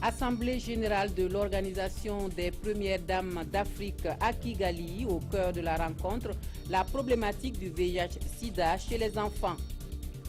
Assemblée générale de l'Organisation des Premières Dames d'Afrique à Kigali, au cœur de la rencontre, la problématique du VIH-Sida chez les enfants.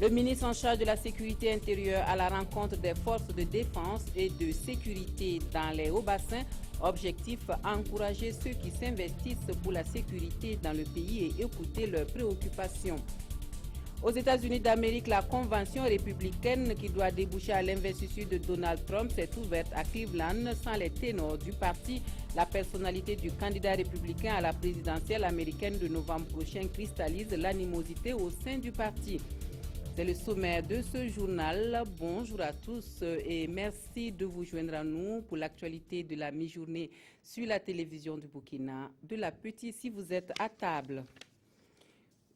Le ministre en charge de la sécurité intérieure à la rencontre des forces de défense et de sécurité dans les hauts-bassins. Objectif, encourager ceux qui s'investissent pour la sécurité dans le pays et écouter leurs préoccupations. Aux États-Unis d'Amérique, la convention républicaine qui doit déboucher à l'investiture de Donald Trump s'est ouverte à Cleveland sans les ténors du parti. La personnalité du candidat républicain à la présidentielle américaine de novembre prochain cristallise l'animosité au sein du parti. C'est le sommaire de ce journal. Bonjour à tous et merci de vous joindre à nous pour l'actualité de la mi-journée sur la télévision du Burkina. De la petite, si vous êtes à table.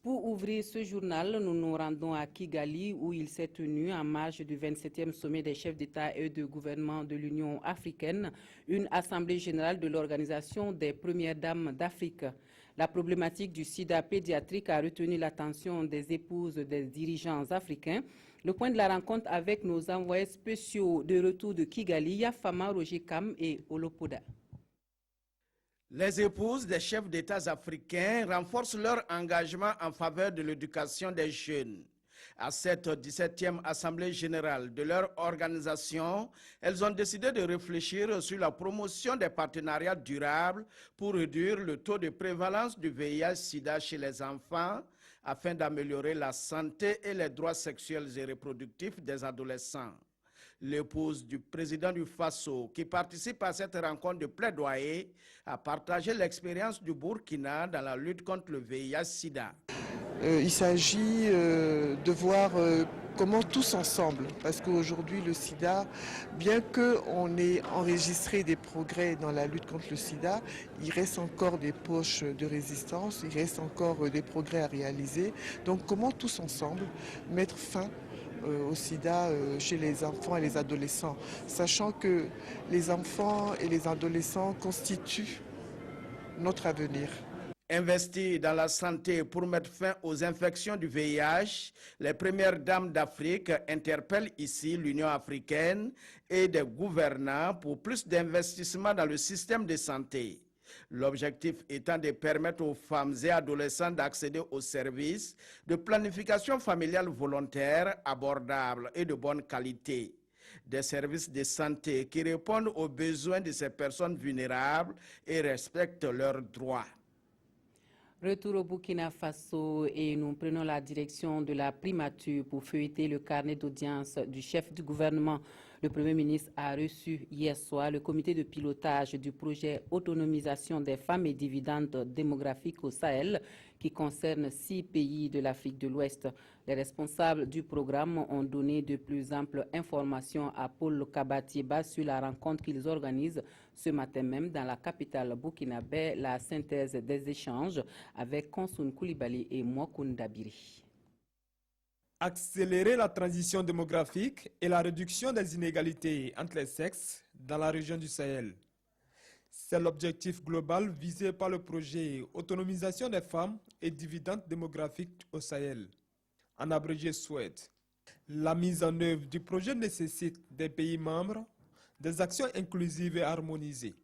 Pour ouvrir ce journal, nous nous rendons à Kigali où il s'est tenu en marge du 27e sommet des chefs d'État et de gouvernement de l'Union africaine, une assemblée générale de l'Organisation des Premières Dames d'Afrique. La problématique du sida pédiatrique a retenu l'attention des épouses des dirigeants africains. Le point de la rencontre avec nos envoyés spéciaux de retour de Kigali, Yafama, Roger Kam et Olopoda. Les épouses des chefs d'État africains renforcent leur engagement en faveur de l'éducation des jeunes. À cette 17e Assemblée générale de leur organisation, elles ont décidé de réfléchir sur la promotion des partenariats durables pour réduire le taux de prévalence du VIH-Sida chez les enfants afin d'améliorer la santé et les droits sexuels et reproductifs des adolescents. L'épouse du président du Faso, qui participe à cette rencontre de plaidoyer, a partagé l'expérience du Burkina dans la lutte contre le VIH-Sida. Il s'agit de voir comment tous ensemble, parce qu'aujourd'hui le sida, bien qu'on ait enregistré des progrès dans la lutte contre le sida, il reste encore des poches de résistance, il reste encore des progrès à réaliser. Donc comment tous ensemble mettre fin au sida chez les enfants et les adolescents, sachant que les enfants et les adolescents constituent notre avenir. Investir dans la santé pour mettre fin aux infections du VIH, les premières dames d'Afrique interpellent ici l'Union africaine et des gouvernants pour plus d'investissement dans le système de santé. L'objectif étant de permettre aux femmes et adolescents d'accéder aux services de planification familiale volontaire, abordables et de bonne qualité. Des services de santé qui répondent aux besoins de ces personnes vulnérables et respectent leurs droits. Retour au Burkina Faso et nous prenons la direction de la primature pour feuilleter le carnet d'audience du chef du gouvernement. Le Premier ministre a reçu hier soir le comité de pilotage du projet Autonomisation des femmes et dividendes démographiques au Sahel qui concerne 6 pays de l'Afrique de l'Ouest. Les responsables du programme ont donné de plus amples informations à Paul Kabatieba sur la rencontre qu'ils organisent ce matin même dans la capitale burkinabé, la synthèse des échanges avec Konsoun Koulibaly et Mouakoun Dabiri. Accélérer la transition démographique et la réduction des inégalités entre les sexes dans la région du Sahel. C'est l'objectif global visé par le projet Autonomisation des femmes et dividendes démographiques au Sahel, en abrégé SWED. La mise en œuvre du projet nécessite des pays membres des actions inclusives et harmonisées.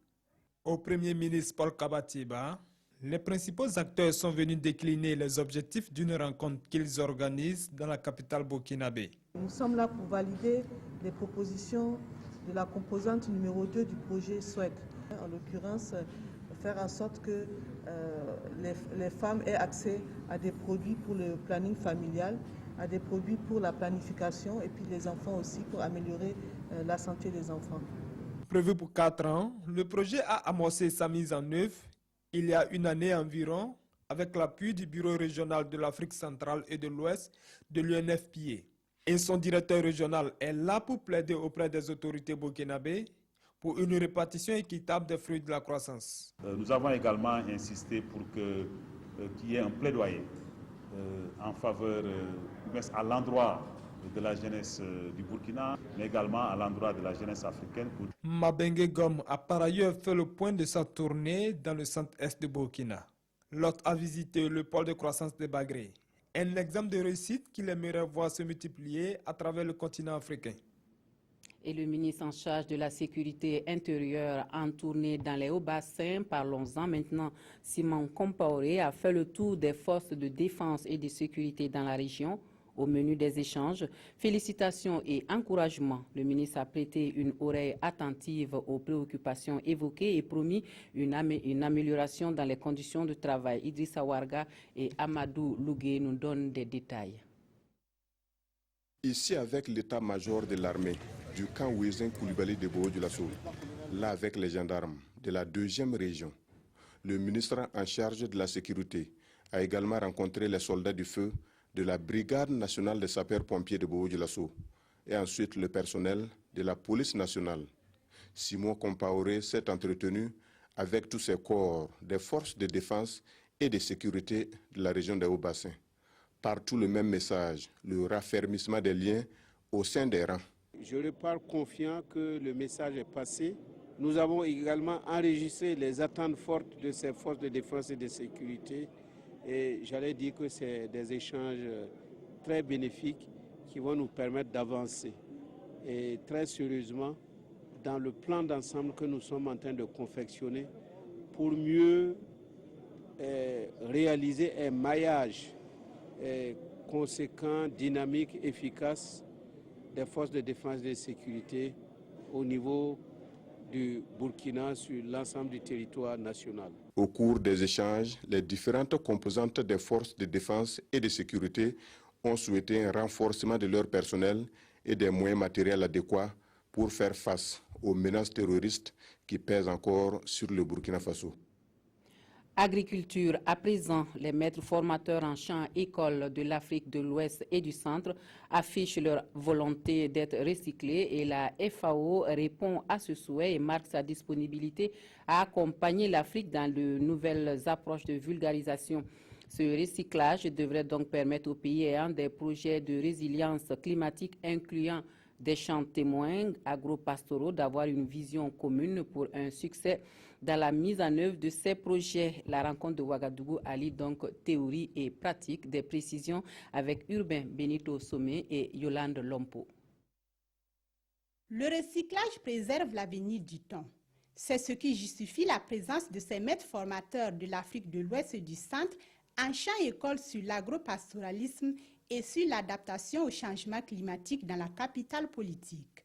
Au Premier ministre Paul Kabatieba, les principaux acteurs sont venus décliner les objectifs d'une rencontre qu'ils organisent dans la capitale burkinabé. Nous sommes là pour valider les propositions de la composante numéro 2 du projet SWED. En l'occurrence, faire en sorte que les femmes aient accès à des produits pour le planning familial, à des produits pour la planification et puis les enfants aussi pour améliorer la santé des enfants. Prévu pour 4 ans, le projet a amorcé sa mise en œuvre il y a une année environ avec l'appui du Bureau régional de l'Afrique centrale et de l'Ouest de l'UNFPA. Et son directeur régional est là pour plaider auprès des autorités burkinabées pour une répartition équitable des fruits de la croissance. Nous avons également insisté pour qu'il y ait un plaidoyer en faveur, à l'endroit de la jeunesse du Burkina, mais également à l'endroit de la jeunesse africaine. Mabengue Gom a par ailleurs fait le point de sa tournée dans le centre-est de Burkina. L'hôte a visité le pôle de croissance de Bagré, un exemple de réussite qu'il aimerait voir se multiplier à travers le continent africain. Et le ministre en charge de la sécurité intérieure en tournée dans les Hauts-Bassins, parlons-en maintenant, Simon Compaoré a fait le tour des forces de défense et de sécurité dans la région. Au menu des échanges, félicitations et encouragements. Le ministre a prêté une oreille attentive aux préoccupations évoquées et promis une amélioration dans les conditions de travail. Idrissa Warga et Amadou Lougué nous donnent des détails. Ici avec l'état-major de l'armée du camp Ouézin Koulibaly de Bobo-Dioulasso, là avec les gendarmes de la 2e région, le ministre en charge de la sécurité a également rencontré les soldats du feu de la Brigade nationale des sapeurs-pompiers de Bobo-Dioulasso et ensuite le personnel de la police nationale. Simon Compaoré s'est entretenu avec tous ces corps des forces de défense et de sécurité de la région des Hauts-Bassins. Partout le même message, le raffermissement des liens au sein des rangs. Je repars confiant que le message est passé. Nous avons également enregistré les attentes fortes de ces forces de défense et de sécurité. Et j'allais dire que c'est des échanges très bénéfiques qui vont nous permettre d'avancer. Et très sérieusement, dans le plan d'ensemble que nous sommes en train de confectionner pour mieux réaliser un maillage conséquent, dynamique, efficace des forces de défense et de sécurité au niveau du Burkina sur l'ensemble du territoire national. Au cours des échanges, les différentes composantes des forces de défense et de sécurité ont souhaité un renforcement de leur personnel et des moyens matériels adéquats pour faire face aux menaces terroristes qui pèsent encore sur le Burkina Faso. Agriculture, à présent, les maîtres formateurs en champs écoles de l'Afrique de l'Ouest et du Centre affichent leur volonté d'être recyclés et la FAO répond à ce souhait et marque sa disponibilité à accompagner l'Afrique dans de nouvelles approches de vulgarisation. Ce recyclage devrait donc permettre aux pays ayant des projets de résilience climatique incluant des champs témoins agro-pastoraux d'avoir une vision commune pour un succès dans la mise en œuvre de ces projets. La rencontre de Ouagadougou allie donc théorie et pratique, des précisions avec Urbain Benito Somé et Yolande Lompo. Le recyclage préserve l'avenir du temps. C'est ce qui justifie la présence de ces maîtres formateurs de l'Afrique de l'Ouest et du Centre en champ école sur l'agropastoralisme et sur l'adaptation au changement climatique dans la capitale politique.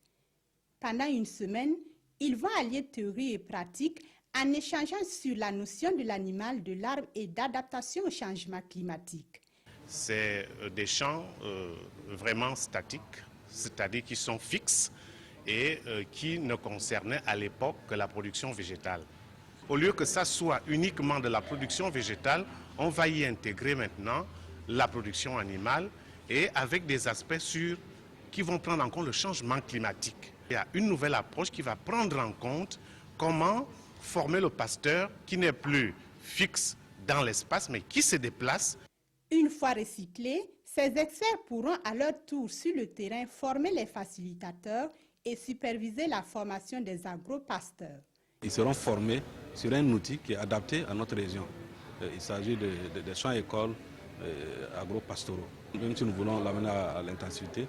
Pendant une semaine, ils vont allier théorie et pratique en échangeant sur la notion de l'animal, de l'arbre et d'adaptation au changement climatique. C'est des champs vraiment statiques, c'est-à-dire qui sont fixes et qui ne concernaient à l'époque que la production végétale. Au lieu que ça soit uniquement de la production végétale, on va y intégrer maintenant la production animale et avec des aspects qui vont prendre en compte le changement climatique. Il y a une nouvelle approche qui va prendre en compte comment former le pasteur qui n'est plus fixe dans l'espace mais qui se déplace. Une fois recyclés, ces experts pourront à leur tour sur le terrain former les facilitateurs et superviser la formation des agro-pasteurs. Ils seront formés sur un outil qui est adapté à notre région. Il s'agit des champs-écoles agro-pastoraux. Même si nous voulons l'amener à l'intensité,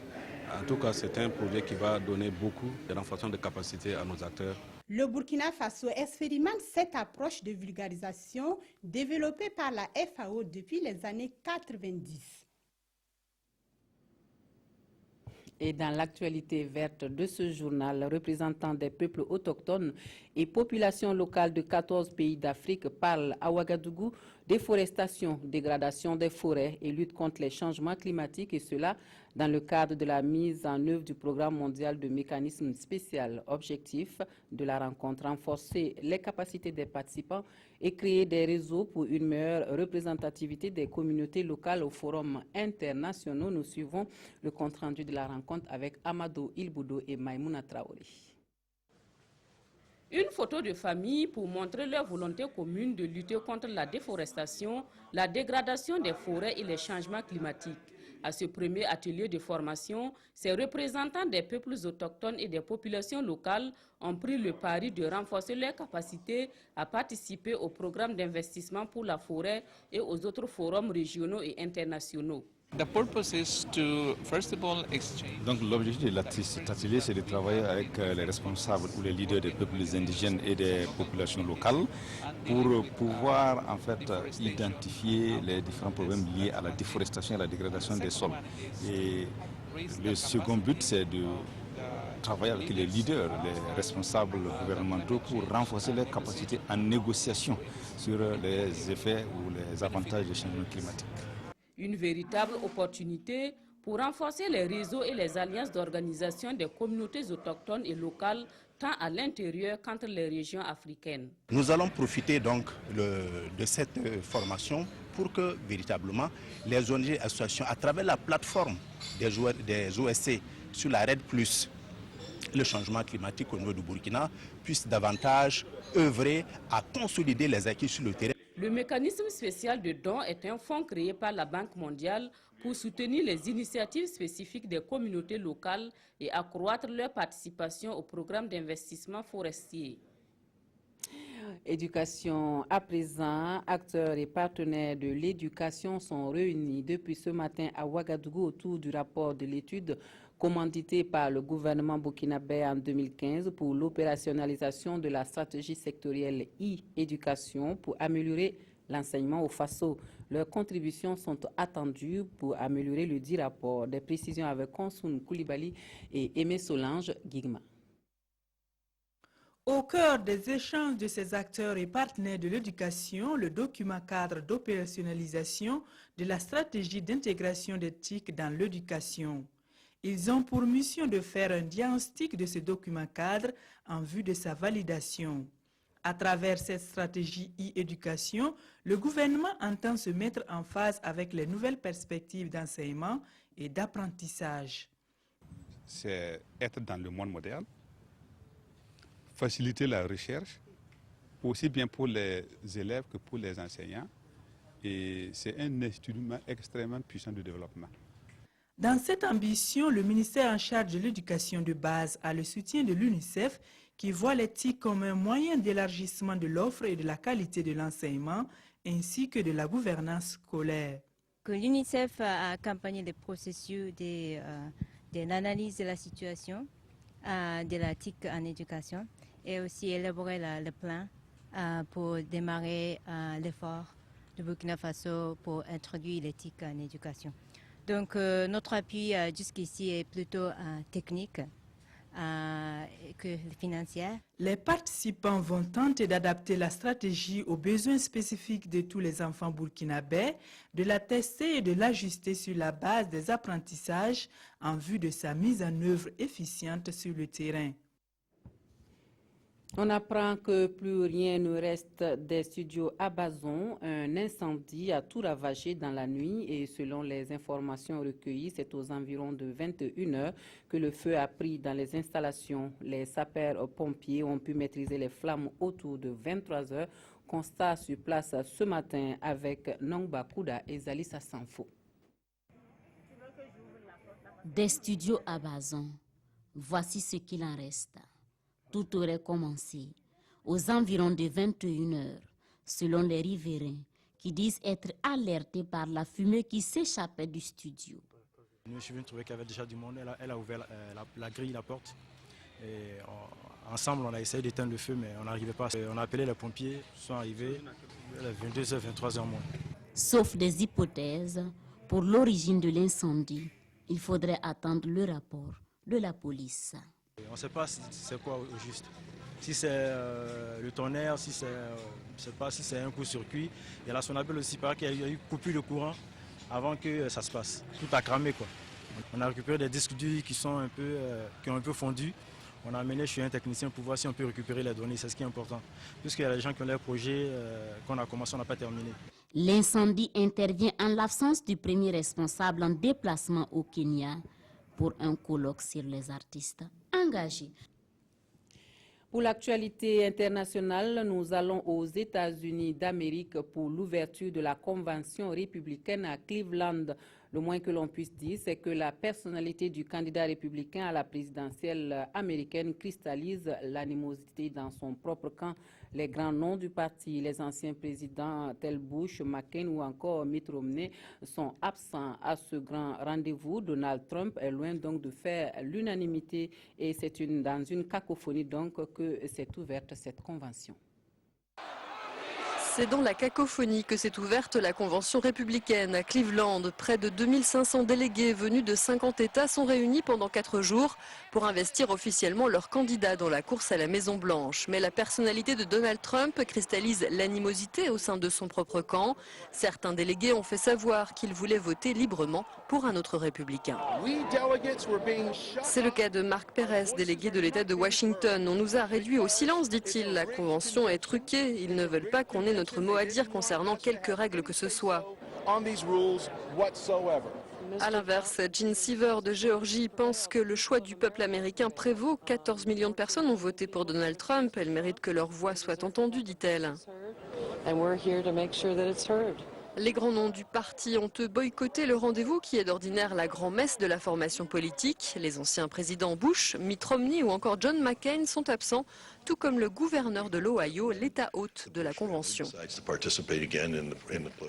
en tout cas c'est un projet qui va donner beaucoup de renforcement de capacités à nos acteurs. Le Burkina Faso expérimente cette approche de vulgarisation développée par la FAO depuis les années 90. Et dans l'actualité verte de ce journal, représentants des peuples autochtones et populations locales de 14 pays d'Afrique parlent à Ouagadougou déforestation, dégradation des forêts et lutte contre les changements climatiques, et cela dans le cadre de la mise en œuvre du programme mondial de mécanismes spéciaux. Objectif de la rencontre, renforcer les capacités des participants et créer des réseaux pour une meilleure représentativité des communautés locales aux forums internationaux. Nous suivons le compte-rendu de la rencontre avec Amadou Ilboudo et Maïmouna Traoré. Une photo de famille pour montrer leur volonté commune de lutter contre la déforestation, la dégradation des forêts et les changements climatiques. À ce premier atelier de formation, ces représentants des peuples autochtones et des populations locales ont pris le pari de renforcer leurs capacités à participer au programme d'investissement pour la forêt et aux autres forums régionaux et internationaux. Donc l'objectif de cet atelier, c'est de travailler avec les responsables ou les leaders des peuples indigènes et des populations locales pour pouvoir en fait identifier les différents problèmes liés à la déforestation et à la dégradation des sols. Et le second but, c'est de travailler avec les leaders, les responsables gouvernementaux pour renforcer leurs capacités en négociation sur les effets ou les avantages du changement climatique. Une véritable opportunité pour renforcer les réseaux et les alliances d'organisation des communautés autochtones et locales, tant à l'intérieur qu'entre les régions africaines. Nous allons profiter donc de cette formation pour que véritablement les ONG et associations, à travers la plateforme des OSC sur la RED+, le changement climatique au niveau du Burkina, puissent davantage œuvrer à consolider les acquis sur le terrain. Le mécanisme spécial de don est un fonds créé par la Banque mondiale pour soutenir les initiatives spécifiques des communautés locales et accroître leur participation au programme d'investissement forestier. Éducation à présent, acteurs et partenaires de l'éducation sont réunis depuis ce matin à Ouagadougou autour du rapport de l'étude commandité par le gouvernement burkinabé en 2015 pour l'opérationnalisation de la stratégie sectorielle e-éducation pour améliorer l'enseignement au Faso. Leurs contributions sont attendues pour améliorer le dit rapport. Des précisions avec Konsoun Koulibaly et Aimé Solange Guigma. Au cœur des échanges de ces acteurs et partenaires de l'éducation, le document cadre d'opérationnalisation de la stratégie d'intégration d'éthique dans l'éducation. Ils ont pour mission de faire un diagnostic de ce document cadre en vue de sa validation. À travers cette stratégie e-éducation, le gouvernement entend se mettre en phase avec les nouvelles perspectives d'enseignement et d'apprentissage. C'est être dans le monde moderne, faciliter la recherche, aussi bien pour les élèves que pour les enseignants. Et c'est un instrument extrêmement puissant de développement. Dans cette ambition, le ministère en charge de l'éducation de base a le soutien de l'UNICEF qui voit l'éthique comme un moyen d'élargissement de l'offre et de la qualité de l'enseignement ainsi que de la gouvernance scolaire. L'UNICEF a accompagné le processus de l'analyse de la situation, de l'éthique en éducation et aussi élaboré le plan pour démarrer l'effort de Burkina Faso pour introduire l'éthique en éducation. Donc notre appui jusqu'ici est plutôt technique que financier. Les participants vont tenter d'adapter la stratégie aux besoins spécifiques de tous les enfants burkinabés, de la tester et de l'ajuster sur la base des apprentissages en vue de sa mise en œuvre efficiente sur le terrain. On apprend que plus rien ne reste des studios à Bazon. Un incendie a tout ravagé dans la nuit et selon les informations recueillies, c'est aux environs de 21 h que le feu a pris dans les installations. Les sapeurs-pompiers ont pu maîtriser les flammes autour de 23 h. Constat sur place ce matin avec Nongba Kouda et Zalissa Sanfo. Des studios à Bazon, voici ce qu'il en reste. Tout aurait commencé aux environs de 21 h, selon les riverains qui disent être alertés par la fumée qui s'échappait du studio. Je suis venu trouver qu'il y avait déjà du monde. Elle a ouvert la grille, la porte. Et ensemble, on a essayé d'éteindre le feu, mais on n'arrivait pas. On a appelé les pompiers, ils sont arrivés à 22 h, 23 h moins. Sauf des hypothèses, pour l'origine de l'incendie, il faudrait attendre le rapport de la police. On ne sait pas c'est quoi au juste. Si c'est le tonnerre, si c'est un coup-circuit. Il y a la Sonabel aussi, par qu'il y a eu coupure de courant avant que ça se passe. Tout a cramé, quoi. On a récupéré des disques durs qui ont un peu fondu. On a amené chez un technicien pour voir si on peut récupérer les données. C'est ce qui est important. Puisqu'il y a des gens qui ont leurs projets qu'on a commencé, on n'a pas terminé. L'incendie intervient en l'absence du premier responsable en déplacement au Kenya pour un colloque sur les artistes engagés. Pour l'actualité internationale, nous allons aux États-Unis d'Amérique pour l'ouverture de la Convention républicaine à Cleveland. Le moins que l'on puisse dire, c'est que la personnalité du candidat républicain à la présidentielle américaine cristallise l'animosité dans son propre camp. Les grands noms du parti, les anciens présidents tels Bush, McCain ou encore Mitt Romney sont absents à ce grand rendez-vous. Donald Trump est loin donc de faire l'unanimité et c'est dans une cacophonie donc que s'est ouverte cette convention. C'est dans la cacophonie que s'est ouverte la convention républicaine à Cleveland. Près de 2500 délégués venus de 50 États sont réunis pendant 4 jours pour investir officiellement leur candidat dans la course à la Maison-Blanche. Mais la personnalité de Donald Trump cristallise l'animosité au sein de son propre camp. Certains délégués ont fait savoir qu'ils voulaient voter librement pour un autre républicain. C'est le cas de Mark Perez, délégué de l'État de Washington. On nous a réduits au silence, dit-il. La convention est truquée. Ils ne veulent pas qu'on ait notre mot à dire concernant quelques règles que ce soit. A l'inverse, Gene Seaver de Géorgie pense que le choix du peuple américain prévaut. 14 millions de personnes ont voté pour Donald Trump. Elles méritent que leur voix soit entendue, dit-elle. Les grands noms du parti ont boycotté le rendez-vous qui est d'ordinaire la grand-messe de la formation politique. Les anciens présidents Bush, Mitt Romney ou encore John McCain sont absents, tout comme le gouverneur de l'Ohio, l'État hôte de la Convention.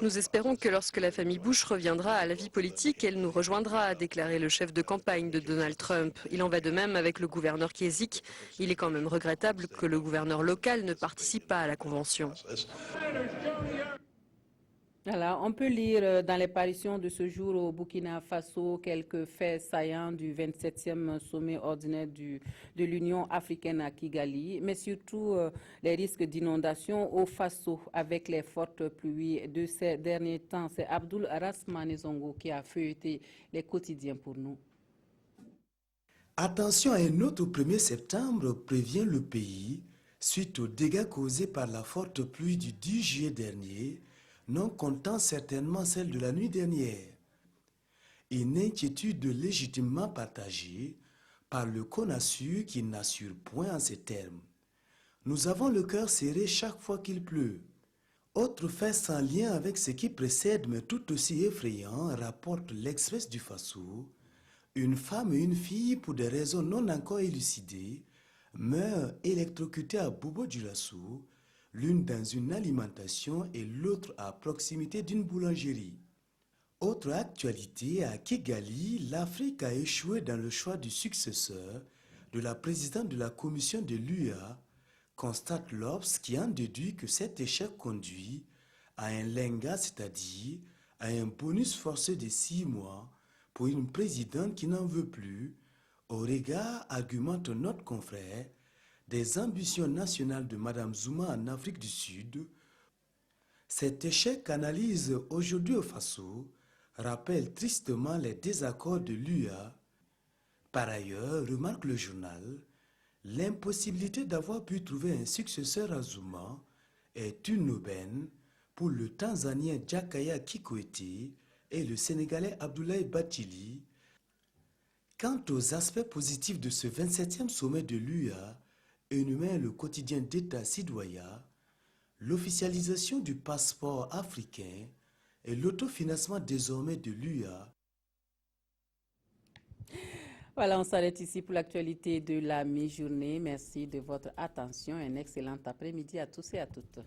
Nous espérons que lorsque la famille Bush reviendra à la vie politique, elle nous rejoindra, a déclaré le chef de campagne de Donald Trump. Il en va de même avec le gouverneur Kasich. Il est quand même regrettable que le gouverneur local ne participe pas à la Convention. Voilà, on peut lire dans les parutions de ce jour au Burkina Faso quelques faits saillants du 27e sommet ordinaire de l'Union africaine à Kigali, mais surtout les risques d'inondation au Faso avec les fortes pluies de ces derniers temps. C'est Abdoul Rasmane Zongo qui a feuilleté les quotidiens pour nous. Attention à un autre 1er septembre, prévient le pays, suite aux dégâts causés par la forte pluie du 10 juillet dernier, non comptant certainement celle de la nuit dernière. Une inquiétude légitimement partagée par le CONASUR qui n'assure point en ces termes. Nous avons le cœur serré chaque fois qu'il pleut. Autre fait sans lien avec ce qui précède mais tout aussi effrayant, rapporte l'Express du Faso, une femme et une fille, pour des raisons non encore élucidées, meurent électrocutées à Bobo-Dioulasso, l'une dans une alimentation et l'autre à proximité d'une boulangerie. Autre actualité, à Kigali, l'Afrique a échoué dans le choix du successeur de la présidente de la commission de l'UA, constate l'Obs, qui en déduit que cet échec conduit à un lenga, c'est-à-dire à un bonus forcé de 6 mois pour une présidente qui n'en veut plus, au regard, argumente notre confrère, des ambitions nationales de Mme Zuma en Afrique du Sud. Cet échec analyse aujourd'hui au Faso rappelle tristement les désaccords de l'UA. Par ailleurs, remarque le journal, l'impossibilité d'avoir pu trouver un successeur à Zuma est une aubaine pour le Tanzanien Jakaya Kikwete et le Sénégalais Abdoulaye Bathily. Quant aux aspects positifs de ce 27e sommet de l'UA, énumère le quotidien d'État Sidoya, l'officialisation du passeport africain et l'autofinancement désormais de l'UA. Voilà, on s'arrête ici pour l'actualité de la mi-journée. Merci de votre attention. Un excellent après-midi à tous et à toutes.